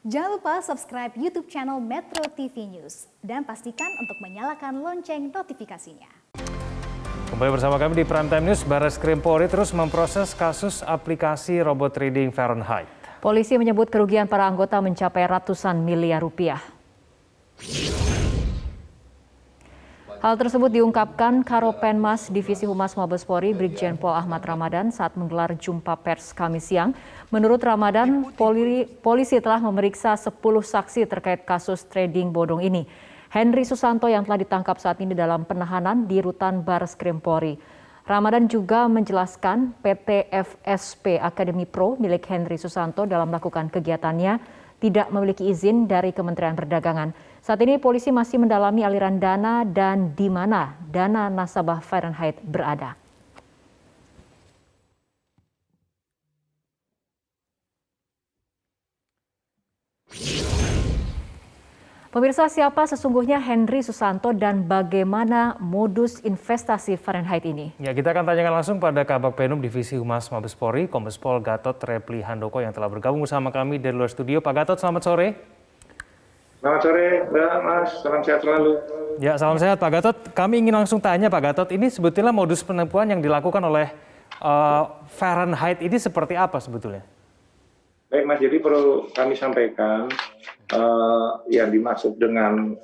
Jangan lupa subscribe YouTube channel Metro TV News dan pastikan untuk menyalakan lonceng notifikasinya. Kembali bersama kami di Primetime News, Barreskrim Polri terus memproses kasus aplikasi robot trading Fahrenheit. Polisi menyebut kerugian para anggota mencapai ratusan miliar rupiah. Hal tersebut diungkapkan Karopenmas Divisi Humas Mabes Polri Brigjen Pol Ahmad Ramadan saat menggelar jumpa pers Kamis siang. Menurut Ramadan, polisi telah memeriksa 10 saksi terkait kasus trading bodong ini. Henry Susanto yang telah ditangkap saat ini dalam penahanan di Rutan Barreskrim Polri. Ramadan juga menjelaskan PT FSP Academy Pro milik Henry Susanto dalam melakukan kegiatannya tidak memiliki izin dari Kementerian Perdagangan. Saat ini polisi masih mendalami aliran dana dan di mana dana nasabah Fahrenheit berada. Pemirsa, siapa sesungguhnya Henry Susanto dan bagaimana modus investasi Fahrenheit ini? Ya, kita akan tanyakan langsung pada Kabag Penum Divisi Humas Mabes Polri, Kombes Pol Gatot Repli Handoko yang telah bergabung bersama kami dari luar studio. Pak Gatot, selamat sore. Selamat sore, Mbak Mas. Salam sehat selalu. Ya, salam sehat Pak Gatot. Kami ingin langsung tanya Pak Gatot, ini sebetulnya modus penipuan yang dilakukan oleh Fahrenheit ini seperti apa sebetulnya? Baik Mas, jadi perlu kami sampaikan yang dimaksud dengan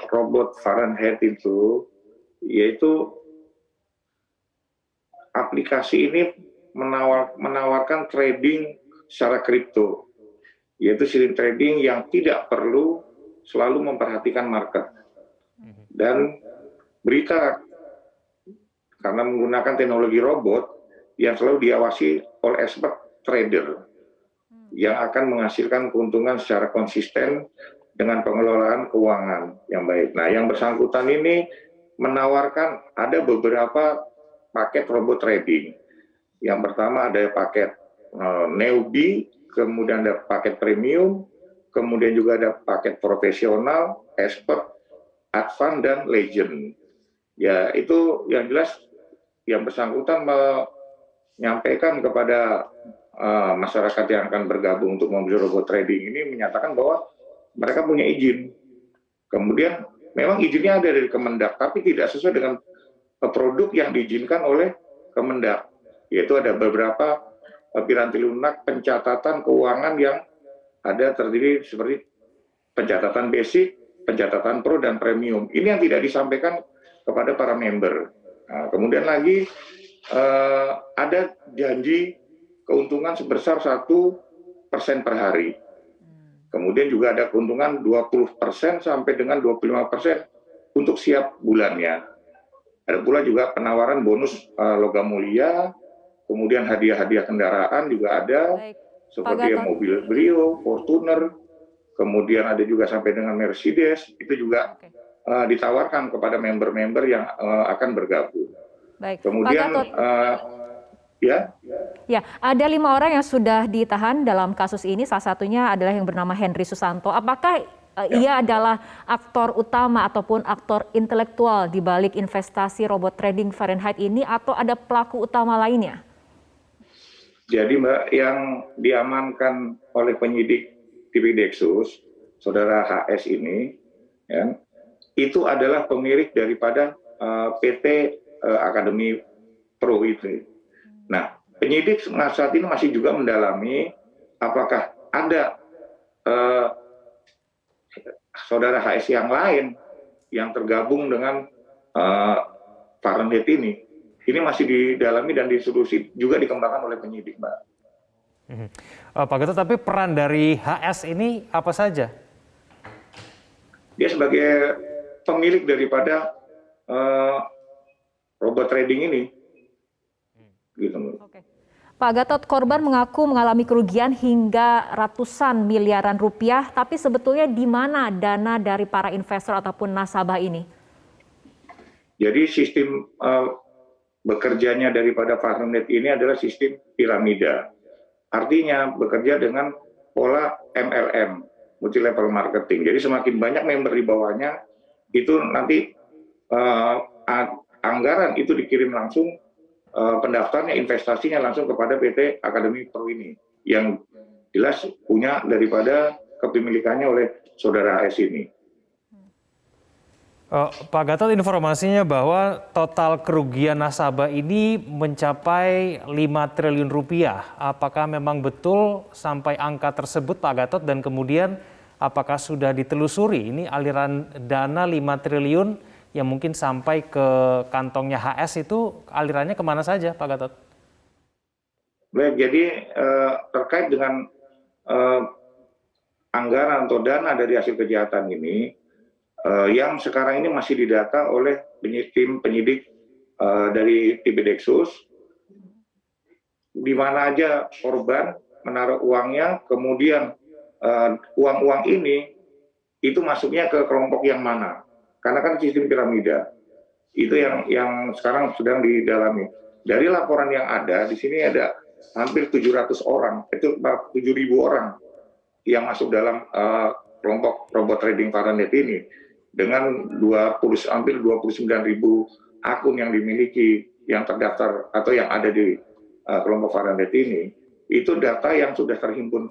robot Fahrenheit itu, yaitu aplikasi ini menawarkan trading secara kripto, yaitu sistem trading yang tidak perlu selalu memperhatikan market dan berita karena menggunakan teknologi robot yang selalu diawasi oleh expert trader yang akan menghasilkan keuntungan secara konsisten dengan pengelolaan keuangan yang baik. Nah, yang bersangkutan ini menawarkan ada beberapa paket robot trading. Yang pertama ada paket newbie, kemudian ada paket premium, kemudian juga ada paket profesional, expert, advance, dan legend. Ya, itu yang jelas yang bersangkutan menyampaikan kepada masyarakat yang akan bergabung untuk membeli robot trading ini, menyatakan bahwa mereka punya izin. Kemudian memang izinnya ada dari Kemendak, tapi tidak sesuai dengan produk yang diizinkan oleh Kemendak. Yaitu ada beberapa piranti lunak pencatatan keuangan yang ada terdiri seperti pencatatan basic, pencatatan pro, dan premium. Ini yang tidak disampaikan kepada para member. Nah, kemudian lagi ada janji keuntungan sebesar 1% per hari. Kemudian juga ada keuntungan 20% sampai dengan 25% untuk siap bulannya. Ada pula juga penawaran bonus logam mulia, kemudian hadiah-hadiah kendaraan juga ada, seperti mobil Brio, Fortuner, kemudian ada juga sampai dengan Mercedes, itu juga ditawarkan kepada member-member yang akan bergabung. Baik. Kemudian Ya, ada 5 orang yang sudah ditahan dalam kasus ini. Salah satunya adalah yang bernama Henry Susanto. Apakah ia adalah aktor utama ataupun aktor intelektual di balik investasi robot trading Fahrenheit ini, atau ada pelaku utama lainnya? Jadi Mbak, yang diamankan oleh penyidik TV Dexus, saudara HS ini, ya, itu adalah pemilik daripada PT Academy Pro itu. Nah, penyidik saat ini masih juga mendalami apakah ada saudara HS yang lain yang tergabung dengan Fahrenheit ini. Ini masih didalami dan disolusi juga dikembangkan oleh penyidik, Mbak. Pak Gatot, tapi peran dari HS ini apa saja? Dia sebagai pemilik daripada robot trading ini. Gitu. Oke. Pak Gatot, korban mengaku mengalami kerugian hingga ratusan miliaran rupiah, tapi sebetulnya di mana dana dari para investor ataupun nasabah ini? Jadi sistem bekerjanya daripada Fahrenheit ini adalah sistem piramida. Artinya bekerja dengan pola MLM, multi level marketing. Jadi semakin banyak member di bawahnya, itu nanti anggaran itu dikirim langsung pendaftarnya, investasinya langsung kepada PT Academy Pro ini, yang jelas punya daripada kepemilikannya oleh saudara AS ini. Pak Gatot, informasinya bahwa total kerugian nasabah ini mencapai 5 triliun rupiah. Apakah memang betul sampai angka tersebut Pak Gatot, dan kemudian apakah sudah ditelusuri ini aliran dana 5 triliun yang mungkin sampai ke kantongnya HS itu alirannya kemana saja Pak Gatot? Baik, jadi terkait dengan anggaran atau dana dari hasil kejahatan ini, yang sekarang ini masih didata oleh tim penyidik dari Tipideksus, di mana aja korban menaruh uangnya, kemudian uang-uang ini itu masuknya ke kelompok yang mana, karena kan sistem piramida itu yang sekarang sedang didalami. Dari laporan yang ada di sini ada hampir 700 orang, itu 7.000 orang yang masuk dalam kelompok robot trading Fahrenheit ini, dengan hampir 29.000 akun yang dimiliki, yang terdaftar atau yang ada di kelompok Fahrenheit ini. Itu data yang sudah terhimpun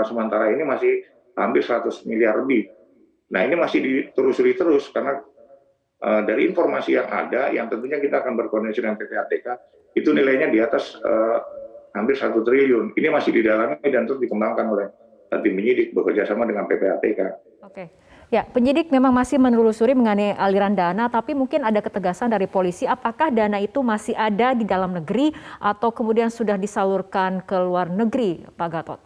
sementara ini masih hampir 100 miliar lebih. Nah, ini masih ditelusuri terus karena dari informasi yang ada, yang tentunya kita akan berkoordinasi dengan PPATK, itu nilainya di atas hampir 1 triliun. Ini masih didalami dan terus dikembangkan oleh tim penyidik bekerja sama dengan PPATK. Oke. Ya, penyidik memang masih menelusuri mengenai aliran dana, tapi mungkin ada ketegasan dari polisi apakah dana itu masih ada di dalam negeri atau kemudian sudah disalurkan ke luar negeri, Pak Gatot?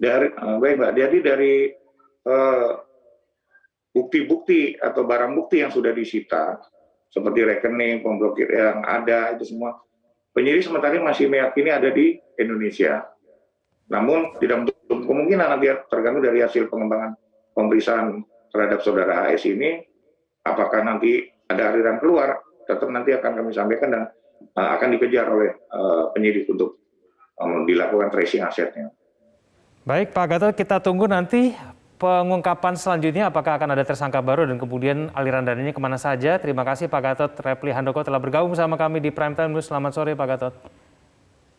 Baik Mbak, jadi dari bukti-bukti atau barang bukti yang sudah disita, seperti rekening, pemblokir yang ada, itu semua, penyidik sementara ini masih meyakini ada di Indonesia. Namun tidak menutup kemungkinan nanti tergantung dari hasil pengembangan pemeriksaan terhadap saudara HS ini, apakah nanti ada aliran keluar, tetap nanti akan kami sampaikan dan akan dikejar oleh penyidik untuk dilakukan tracing asetnya. Baik Pak Gatot, kita tunggu nanti pengungkapan selanjutnya apakah akan ada tersangka baru dan kemudian aliran dananya kemana saja. Terima kasih Pak Gatot Repli Handoko telah bergabung bersama kami di Prime Time News. Selamat sore Pak Gatot.